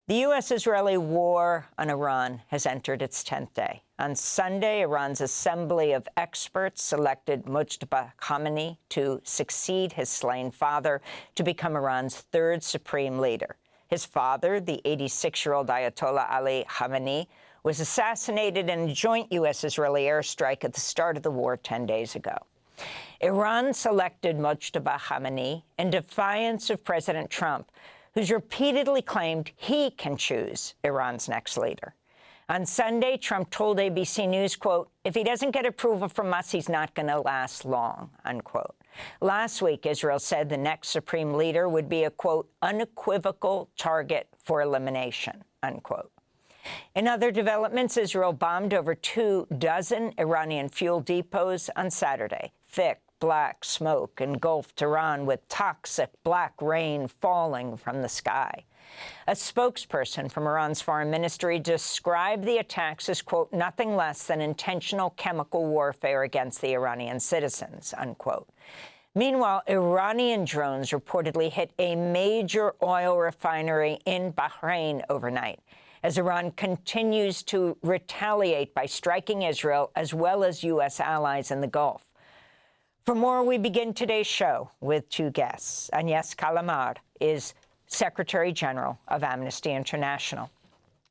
The U.S. Israeli war on Iran has entered its 10th day. On Sunday, Iran's assembly of experts selected Mojtaba Khamenei to succeed his slain father to become Iran's third supreme leader. His father, the 86-year-old Ayatollah Ali Khamenei, was assassinated in a joint U.S. Israeli airstrike at the start of the war 10 days ago. Iran selected Mojtaba Khamenei in defiance of President Trump, who's repeatedly claimed he can choose Iran's next leader. On Sunday, Trump told ABC News, quote, "If he doesn't get approval from us, he's not going to last long," unquote. Last week, Israel said the next supreme leader would be a, quote, "unequivocal target for elimination," unquote. In other developments, Israel bombed over 24 Iranian fuel depots on Saturday. Thick black smoke engulfed Iran with toxic black rain falling from the sky. A spokesperson from Iran's foreign ministry described the attacks as, quote, "nothing less than intentional chemical warfare against the Iranian citizens," unquote. Meanwhile, Iranian drones reportedly hit a major oil refinery in Bahrain overnight, as Iran continues to retaliate by striking Israel as well as U.S. allies in the Gulf. For more, we begin today's show with two guests. Agnès Callamard is Secretary General of Amnesty International.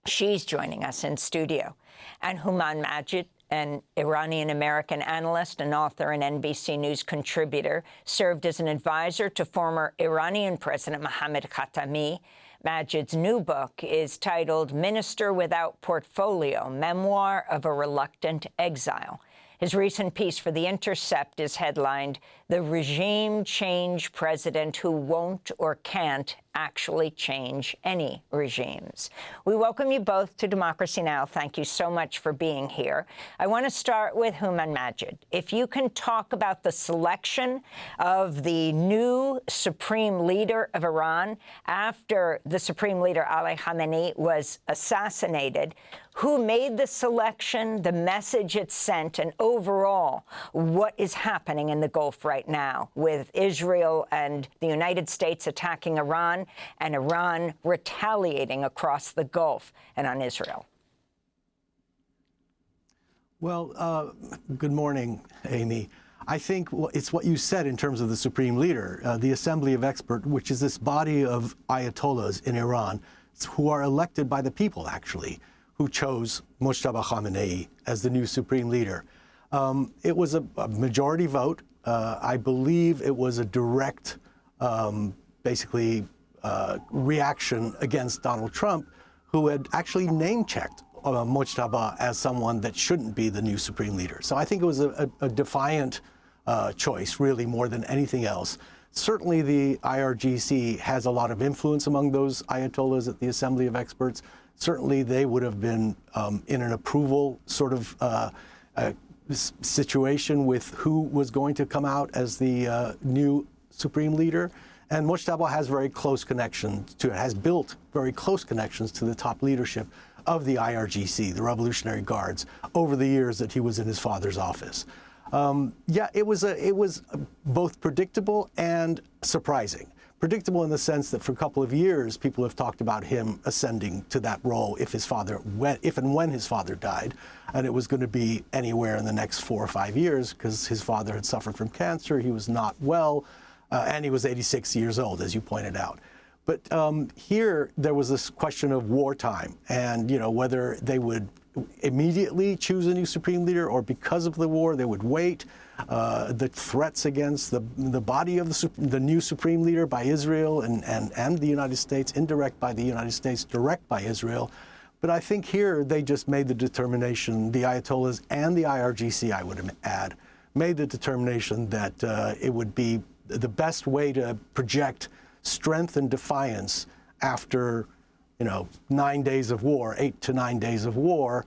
She's joining us in studio. And Hooman Majd, an Iranian American analyst and author and NBC News contributor, served as an advisor to former Iranian President Mohammad Khatami. Majid's new book is titled Minister Without Portfolio, Memoir of a Reluctant Exile. His recent piece for The Intercept is headlined, "The Regime Change President Who Won't or Can't Actually Change Any Regimes." We welcome you both to Democracy Now! Thank you so much for being here. I want to start with Hooman Majd. If you can talk about the selection of the new supreme leader of Iran after the supreme leader Ali Khamenei was assassinated, who made the selection, the message it sent, and overall, what is happening in the Gulf right now with Israel and the United States attacking Iran and Iran retaliating across the Gulf and on Israel? Well, good morning, Amy. I think it's what you said in terms of the supreme leader, the Assembly of Experts, which is this body of ayatollahs in Iran who are elected by the people, actually, who chose Mojtaba Khamenei as the new supreme leader. It was a majority vote. I believe it was a direct, basically, reaction against Donald Trump, who had actually name-checked Mojtaba as someone that shouldn't be the new supreme leader. So I think it was a defiant choice, really, more than anything else. Certainly, the IRGC has a lot of influence among those ayatollahs at the Assembly of Experts. Certainly, they would have been in an approval sort of situation with who was going to come out as the new supreme leader. And Mojtaba has very close connections to it, has built very close connections to the top leadership of the IRGC, the Revolutionary Guards, over the years that he was in his father's office. Yeah, it was both predictable and surprising. Predictable in the sense that for a couple of years, people have talked about him ascending to that role if and when his father died, and it was going to be anywhere in the next 4 or 5 years because his father had suffered from cancer, he was not well, and he was 86 years old, as you pointed out. But here, there was this question of wartime and, whether they would immediately choose a new supreme leader or because of the war, they would wait. The threats against the body of the new supreme leader by Israel and the United States, indirect by the United States, direct by Israel. But I think here they just made the determination, the Ayatollahs and the IRGC, I would add, made the determination that it would be the best way to project strength and defiance after, 9 days of war, 8 to 9 days of war,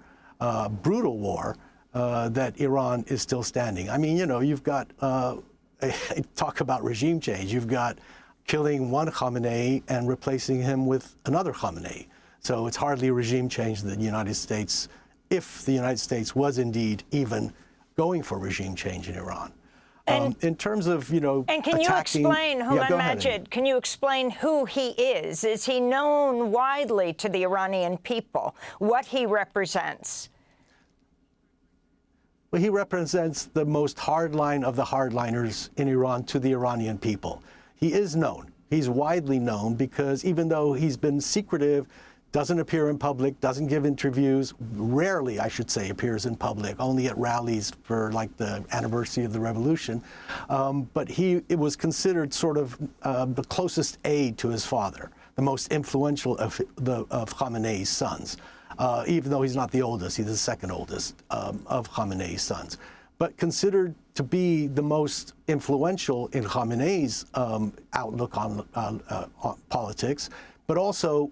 brutal war, that Iran is still standing. I mean, you've got, talk about regime change, you've got killing one Khamenei and replacing him with another Khamenei. So it's hardly a regime change that the United States, if the United States was indeed even going for regime change in Iran. In terms of, and can you explain, Hooman Majd, can you explain who he is? Is he known widely to the Iranian people, what he represents? Well, he represents the most hardline of the hardliners in Iran to the Iranian people. He is known. He's widely known because even though he's been secretive, doesn't appear in public, doesn't give interviews, rarely, I should say, appears in public, only at rallies for like the anniversary of the revolution. But it was considered sort of the closest aide to his father, the most influential of Khamenei's sons. Even though he's not the oldest, he's the second oldest of Khamenei's sons. But considered to be the most influential in Khamenei's outlook on politics, but also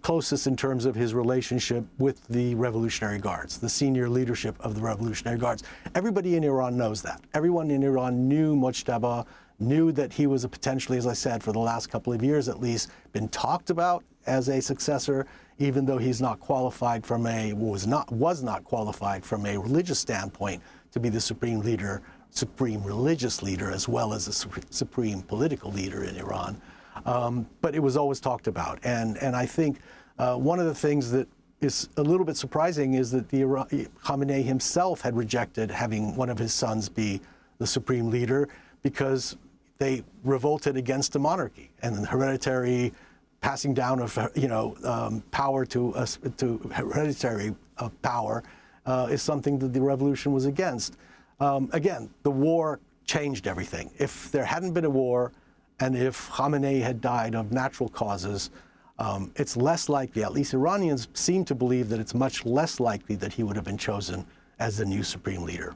closest in terms of his relationship with the Revolutionary Guards, the senior leadership of the Revolutionary Guards. Everybody in Iran knows that. Everyone in Iran knew Mojtaba, knew that he was potentially, as I said, for the last couple of years at least, been talked about as a successor, even though he's not qualified from was not qualified from a religious standpoint to be the supreme religious leader, as well as a supreme political leader in Iran. But it was always talked about. And I think one of the things that is a little bit surprising is that Khamenei himself had rejected having one of his sons be the supreme leader because they revolted against the monarchy and the hereditary passing down of power to hereditary power is something that the revolution was against. Again, the war changed everything. If there hadn't been a war, and if Khamenei had died of natural causes, it's less likely, at least Iranians seem to believe that it's much less likely that he would have been chosen as the new supreme leader.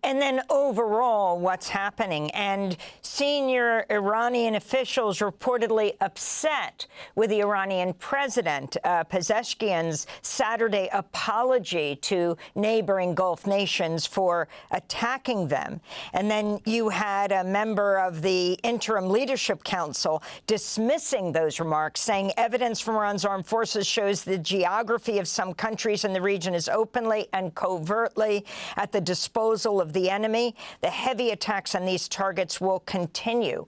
And then overall, what's happening? And senior Iranian officials reportedly upset with the Iranian president, Pezeshkian's Saturday apology to neighboring Gulf nations for attacking them. And then you had a member of the Interim Leadership Council dismissing those remarks, saying evidence from Iran's armed forces shows the geography of some countries in the region is openly and covertly at the disposal of the enemy. The heavy attacks on these targets will continue.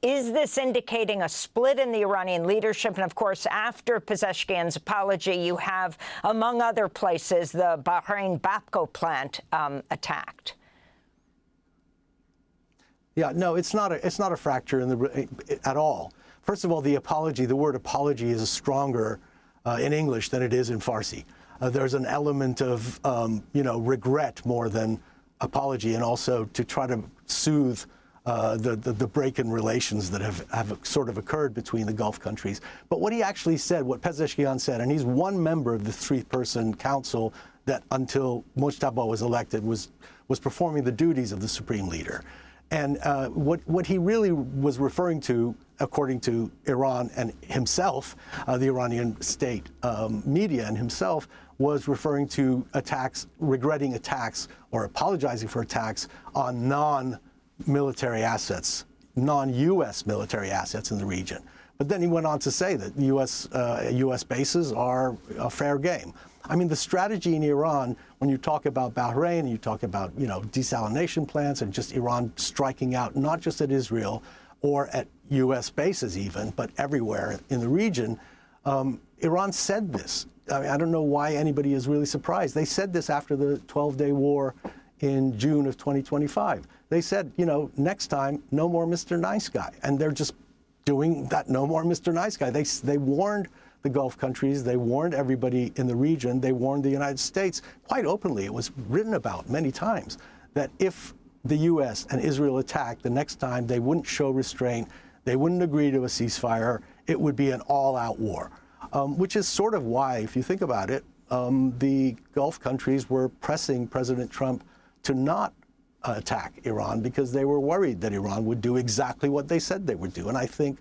Is this indicating a split in the Iranian leadership? And of course, after Pezeshkian's apology, you have, among other places, the Bahrain Bapco plant attacked. Yeah, no, it's not a fracture at all. First of all, the word apology is stronger in English than it is in Farsi. There's an element of regret more than apology, and also to try to soothe the break in relations that have sort of occurred between the Gulf countries. But what he actually said, what Pezeshkian said, and he's one member of the three-person council that until Mojtaba was elected was performing the duties of the supreme leader. And what he really was referring to, according to Iran and himself, the Iranian state media and himself, was referring to attacks, regretting attacks or apologizing for attacks on non-military assets, non-U.S. military assets in the region. But then he went on to say that U.S. bases are a fair game. I mean, the strategy in Iran, when you talk about Bahrain, and you talk about, desalination plants and just Iran striking out, not just at Israel or at U.S. bases even, but everywhere in the region, Iran said this. I mean, I don't know why anybody is really surprised. They said this after the 12-day war in June of 2025. They said, next time, no more Mr. Nice Guy. And they're just doing that, no more Mr. Nice Guy. They warned the Gulf countries. They warned everybody in the region. They warned the United States quite openly. It was written about many times that if the U.S. and Israel attacked, the next time they wouldn't show restraint, they wouldn't agree to a ceasefire, it would be an all-out war. Which is sort of why, if you think about it, the Gulf countries were pressing President Trump to not attack Iran because they were worried that Iran would do exactly what they said they would do. And I think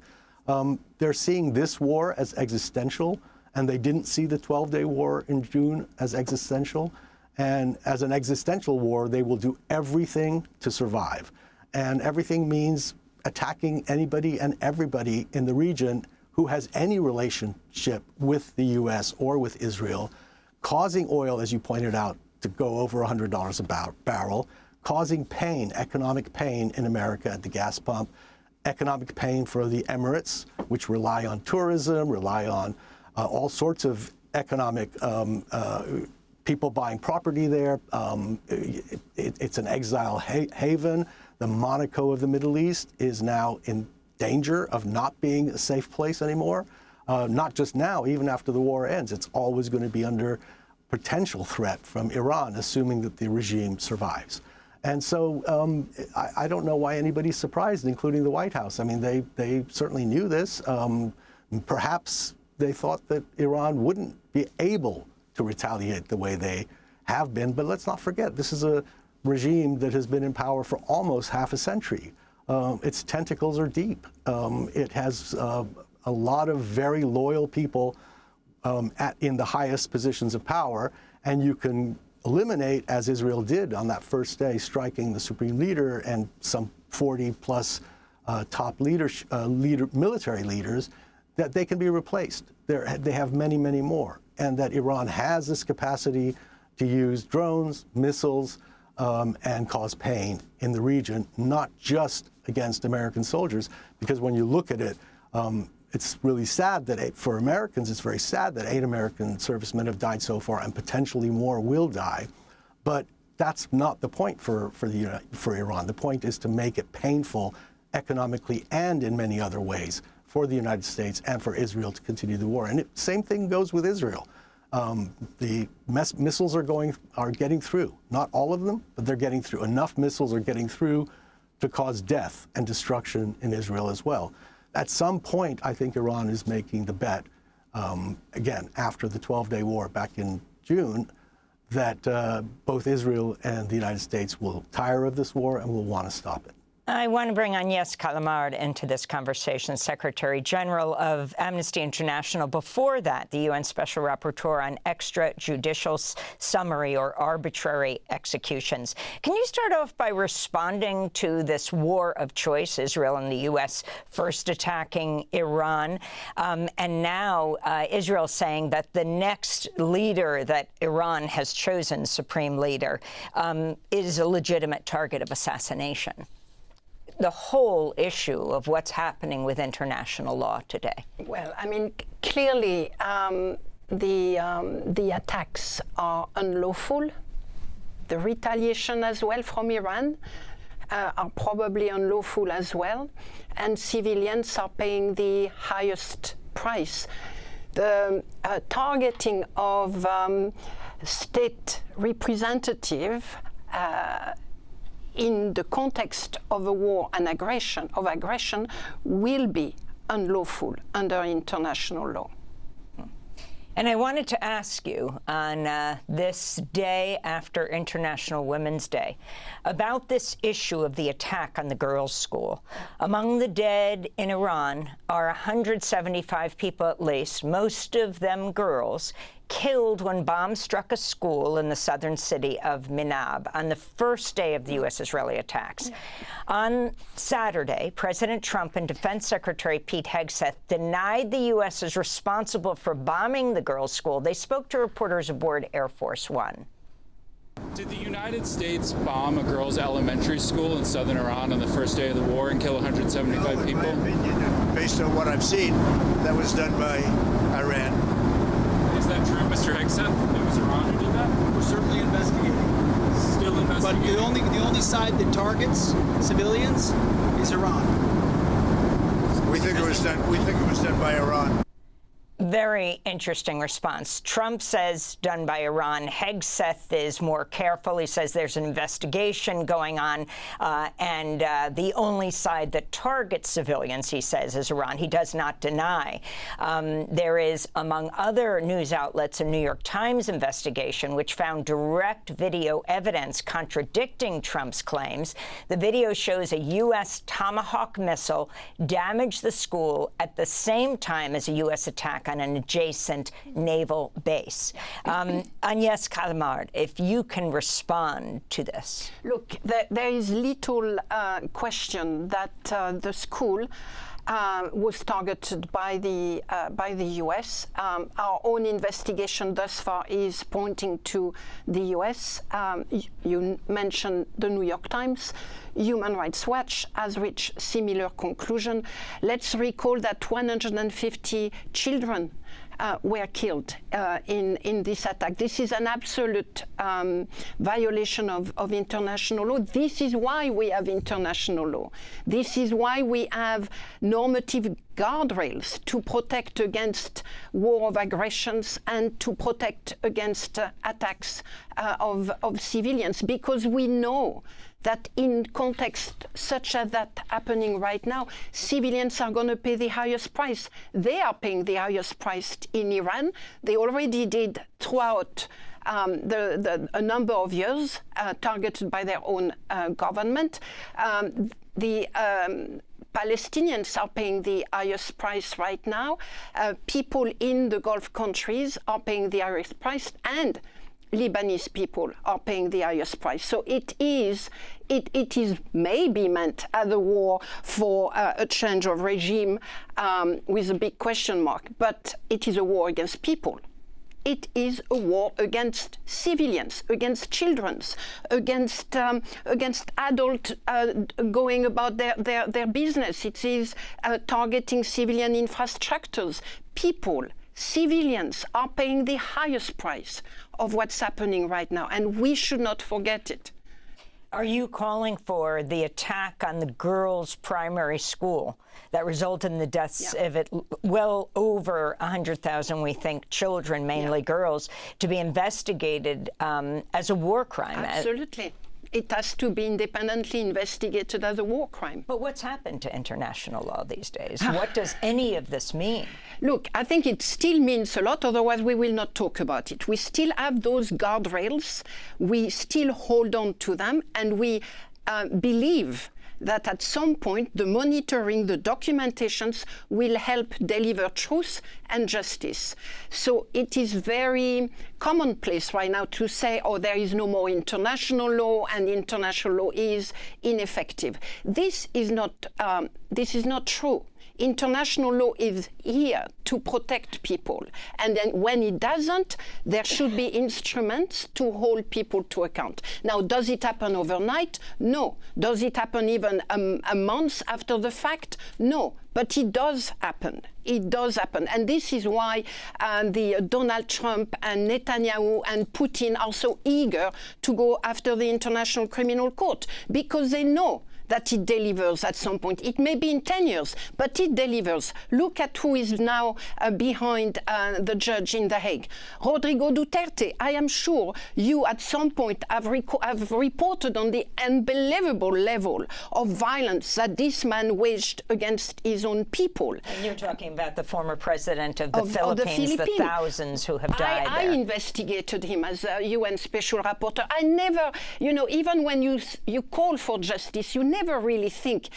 they're seeing this war as existential, and they didn't see the 12-day war in June as existential. And as an existential war, they will do everything to survive. And everything means attacking anybody and everybody in the region who has any relationship with the U.S. or with Israel, causing oil, as you pointed out, to go over $100 a barrel, causing pain, economic pain in America at the gas pump, economic pain for the Emirates, which rely on tourism, rely on all sorts of economic people buying property there. It's an exile haven. The Monaco of the Middle East is now in danger of not being a safe place anymore. Not just now, even after the war ends, it's always going to be under potential threat from Iran, assuming that the regime survives. And so I don't know why anybody's surprised, including the White House. I mean, they certainly knew this. Perhaps they thought that Iran wouldn't be able to retaliate the way they have been. But let's not forget, this is a regime that has been in power for almost half a century. Its tentacles are deep. It has a lot of very loyal people in the highest positions of power, and you can eliminate, as Israel did on that first day, striking the supreme leader and some 40-plus top military leaders, that they can be replaced. They have many, many more, and that Iran has this capacity to use drones, missiles, and cause pain in the region, not just against American soldiers, because when you look at it, it's really sad that for Americans, it's very sad that 8 American servicemen have died so far, and potentially more will die. But that's not the point for Iran. The point is to make it painful economically and in many other ways for the United States and for Israel to continue the war. And same thing goes with Israel. The missiles are getting through. Not all of them, but they're getting through. Enough missiles are getting through to cause death and destruction in Israel as well. At some point, I think Iran is making the bet, again, after the 12-day war back in June, that both Israel and the United States will tire of this war and will want to stop it. I want to bring Agnès Callamard into this conversation, Secretary General of Amnesty International. Before that, the UN Special Rapporteur on extrajudicial summary or arbitrary executions. Can you start off by responding to this war of choice, Israel and the U.S. first attacking Iran, and now Israel saying that the next leader that Iran has chosen, supreme leader, is a legitimate target of assassination? The whole issue of what's happening with international law today? Well, I mean, clearly the attacks are unlawful. The retaliation as well from Iran are probably unlawful as well. And civilians are paying the highest price. The targeting of state representative in the context of a war and aggression will be unlawful under international law. And I wanted to ask you on this day after International Women's Day about this issue of the attack on the girls' school. Among the dead in Iran are 175 people at least, most of them girls, killed when bombs struck a school in the southern city of Minab on the first day of the U.S. Israeli attacks. On Saturday, President Trump and Defense Secretary Pete Hegseth denied the U.S. is responsible for bombing the girls' school. They spoke to reporters aboard Air Force One. Did the United States bomb a girls' elementary school in southern Iran on the first day of the war and kill 175 people? In my opinion, based on what I've seen, that was done by Iran. Is that true, Mr. Hegseth? It was Iran who did that? We're certainly investigating. Still investigating? But the only side that targets civilians is Iran. We think it was done by Iran. Very interesting response. Trump says done by Iran. Hegseth is more careful. He says there's an investigation going on, and the only side that targets civilians, he says, is Iran. He does not deny. There is, among other news outlets, a New York Times investigation which found direct video evidence contradicting Trump's claims. The video shows a U.S. Tomahawk missile damage the school at the same time as a U.S. attack on an adjacent naval base. Agnès Callamard, if you can respond to this. Look, there is little question that the school was targeted by the U.S. Our own investigation thus far is pointing to the U.S. You mentioned the New York Times. Human Rights Watch has reached similar conclusion. Let's recall that 150 children were killed in this attack. This is an absolute violation of international law. This is why we have international law. This is why we have normative guardrails to protect against war of aggressions and to protect against attacks of civilians, because we know that in context such as that happening right now, civilians are going to pay the highest price. They are paying the highest price in Iran. They already did throughout a number of years, targeted by their own government. The Palestinians are paying the highest price right now. People in the Gulf countries are paying the highest price, and Lebanese people are paying the highest price. So it is maybe meant as a war for a change of regime with a big question mark, but it is a war against people. It is a war against civilians, against children, against adults going about their business. It is targeting civilian infrastructures. People, civilians are paying the highest price of what's happening right now, and we should not forget it. Are you calling for the attack on the girls' primary school that resulted in the deaths of well over 100,000, we think, children, mainly girls, to be investigated as a war crime? Absolutely. It has to be independently investigated as a war crime. But what's happened to international law these days? What does any of this mean? Look, I think it still means a lot, otherwise we will not talk about it. We still have those guardrails, we still hold on to them, and we believe that at some point the monitoring, the documentations will help deliver truth and justice. So it is very commonplace right now to say, oh, there is no more international law and international law is ineffective. This is not true. International law is here to protect people. And then when it doesn't, there should be instruments to hold people to account. Now, does it happen overnight? No. Does it happen even a month after the fact? No. But it does happen. It does happen. And this is why the Donald Trump and Netanyahu and Putin are so eager to go after the International Criminal Court, because they know that it delivers at some point. It may be in 10 years, but it delivers. Look at who is now behind the judge in The Hague. Rodrigo Duterte. I am sure you at some point have reported on the unbelievable level of violence that this man waged against his own people. And you're talking about the former president of the Philippines, the thousands who have died I investigated him as a UN special rapporteur. I never, even when you call for justice, you never really think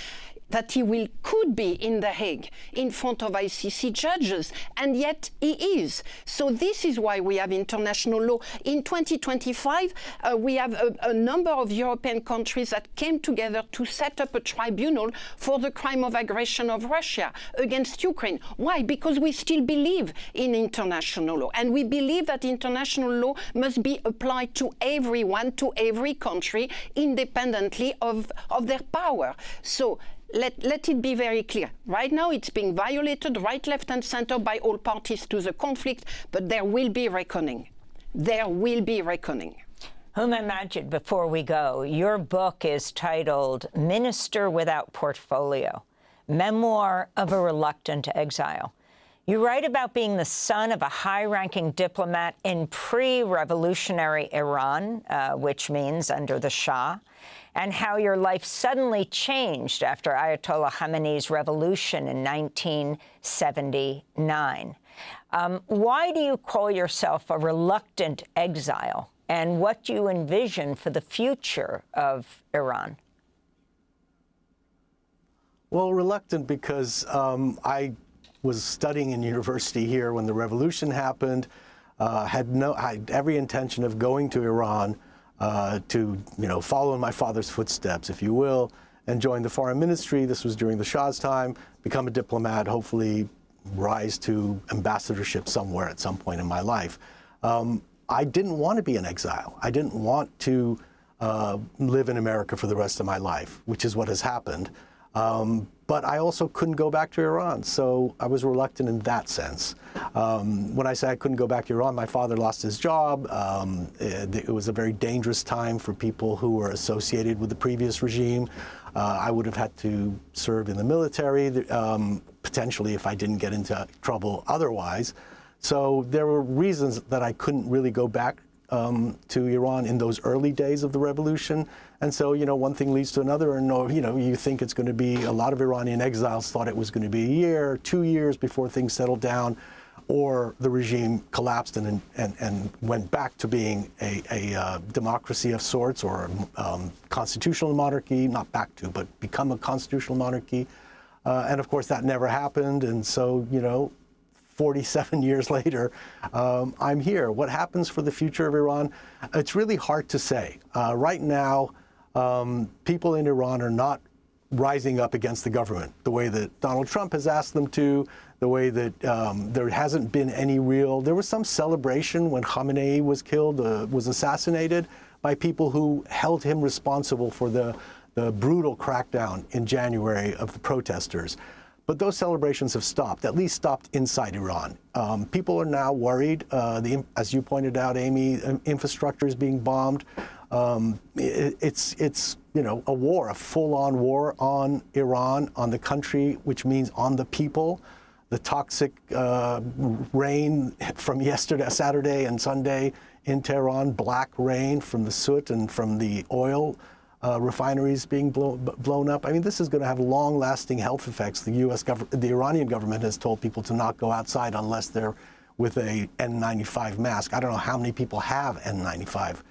that he could be in The Hague in front of ICC judges, and yet he is. So this is why we have international law. In 2025, we have a number of European countries that came together to set up a tribunal for the crime of aggression of Russia against Ukraine. Why? Because we still believe in international law, and we believe that international law must be applied to everyone, to every country, independently of their power. So let it be very clear. Right now it's being violated right, left and center by all parties to the conflict, but there will be reckoning. There will be reckoning. Hooman Majd, before we go, your book is titled Minister Without Portfolio, Memoir of a Reluctant Exile. You write about being the son of a high-ranking diplomat in pre-revolutionary Iran, which means under the Shah, and how your life suddenly changed after Ayatollah Khamenei's revolution in 1979. Why do you call yourself a reluctant exile, and what do you envision for the future of Iran? Well, reluctant because I was studying in university here when the revolution happened, had every intention of going to Iran to follow in my father's footsteps, if you will, and join the foreign ministry. This was during the Shah's time, become a diplomat, hopefully rise to ambassadorship somewhere at some point in my life. I didn't want to be in exile. I didn't want to live in America for the rest of my life, which is what has happened. But I also couldn't go back to Iran, so I was reluctant in that sense. When I say I couldn't go back to Iran, my father lost his job. It was a very dangerous time for people who were associated with the previous regime. I would have had to serve in the military, potentially if I didn't get into trouble otherwise. So there were reasons that I couldn't really go back to Iran in those early days of the revolution. And so, one thing leads to another, and, you think it's going to be, a lot of Iranian exiles thought it was going to be a year, 2 years before things settled down, or the regime collapsed and went back to being a democracy of sorts, or a constitutional monarchy, not back to, but become a constitutional monarchy. And of course, that never happened. And so, 47 years later, I'm here. What happens for the future of Iran? It's really hard to say. Right now, people in Iran are not rising up against the government the way that Donald Trump has asked them to, the way that there hasn't been any real. There was some celebration when Khamenei was killed, was assassinated, by people who held him responsible for the brutal crackdown in January of the protesters. But those celebrations have stopped, at least stopped inside Iran. People are now worried. As you pointed out, Amy, infrastructure is being bombed. It's a war, a full-on war on Iran, on the country, which means on the people. The toxic rain from yesterday, Saturday and Sunday in Tehran, black rain from the soot and from the oil refineries being blown up. I mean, this is going to have long-lasting health effects. The Iranian government has told people to not go outside unless they're with a N95 mask. I don't know how many people have N95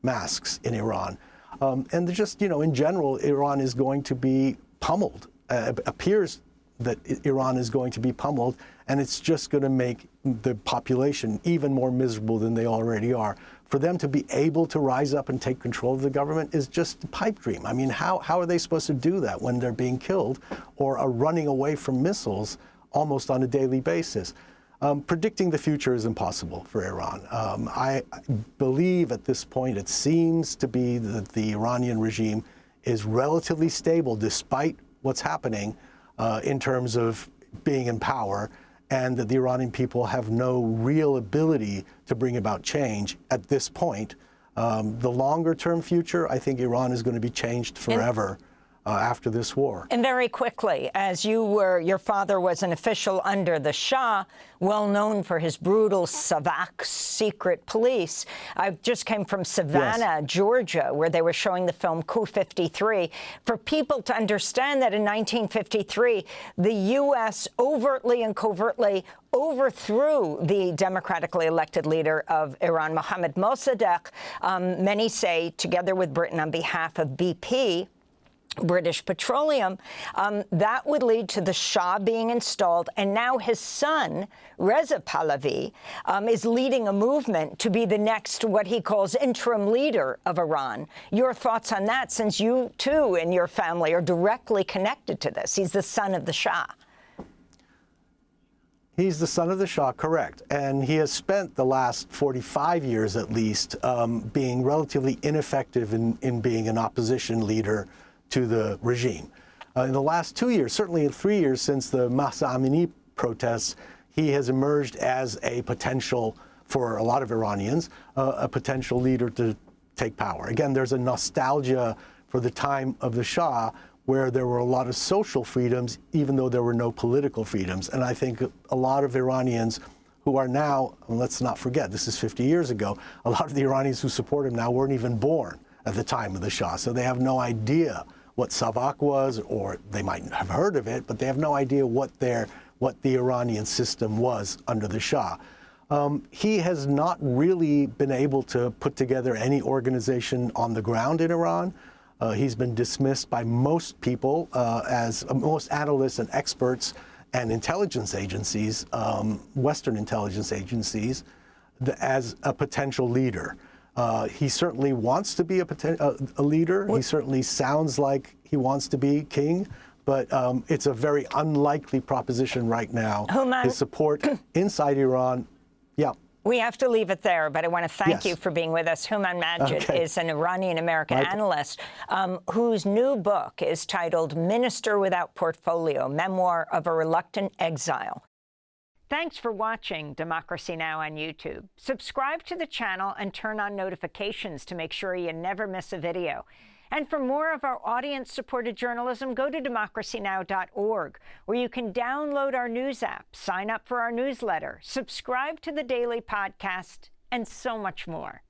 masks in Iran. And just, in general, Iran is going to be pummeled. It appears that Iran is going to be pummeled, and it's just going to make the population even more miserable than they already are. For them to be able to rise up and take control of the government is just a pipe dream. I mean, how are they supposed to do that when they're being killed or are running away from missiles almost on a daily basis? Predicting the future is impossible for Iran. I believe at this point it seems to be that the Iranian regime is relatively stable despite what's happening in terms of being in power, and that the Iranian people have no real ability to bring about change at this point. The longer-term future, I think Iran is going to be changed forever after this war. And very quickly, as your father was an official under the Shah, well known for his brutal Savak secret police. I just came from Savannah, Georgia, where they were showing the film Coup 53. For people to understand that in 1953, the U.S. overtly and covertly overthrew the democratically elected leader of Iran, Mohammad Mossadegh, many say together with Britain on behalf of BP, British Petroleum, that would lead to the Shah being installed. And now his son, Reza Pahlavi, is leading a movement to be the next, what he calls, interim leader of Iran. Your thoughts on that, since you, too, and your family are directly connected to this? He's the son of the Shah. He's the son of the Shah, correct. And he has spent the last 45 years, at least, being relatively ineffective in being an opposition leader to the regime. In the last 2 years, certainly in 3 years since the Mahsa Amini protests, he has emerged as a potential, for a lot of Iranians, a potential leader to take power. Again, there's a nostalgia for the time of the Shah where there were a lot of social freedoms, even though there were no political freedoms. And I think a lot of Iranians who are now, and let's not forget, this is 50 years ago, a lot of the Iranians who support him now weren't even born at the time of the Shah, so they have no idea what Savak was, or they might have heard of it, but they have no idea what the Iranian system was under the Shah. He has not really been able to put together any organization on the ground in Iran. He's been dismissed by most people, as most analysts and experts and intelligence agencies, Western intelligence agencies, as a potential leader. He certainly wants to be a leader. He certainly sounds like he wants to be king, but it's a very unlikely proposition right now. Hooman, his support inside Iran, yeah. We have to leave it there, but I want to thank you for being with us. Hooman Majd is an Iranian American analyst whose new book is titled Minister Without Portfolio, Memoir of a Reluctant Exile. Thanks for watching Democracy Now! On YouTube. Subscribe to the channel and turn on notifications to make sure you never miss a video. And for more of our audience-supported journalism, go to democracynow.org, where you can download our news app, sign up for our newsletter, subscribe to the daily podcast, and so much more.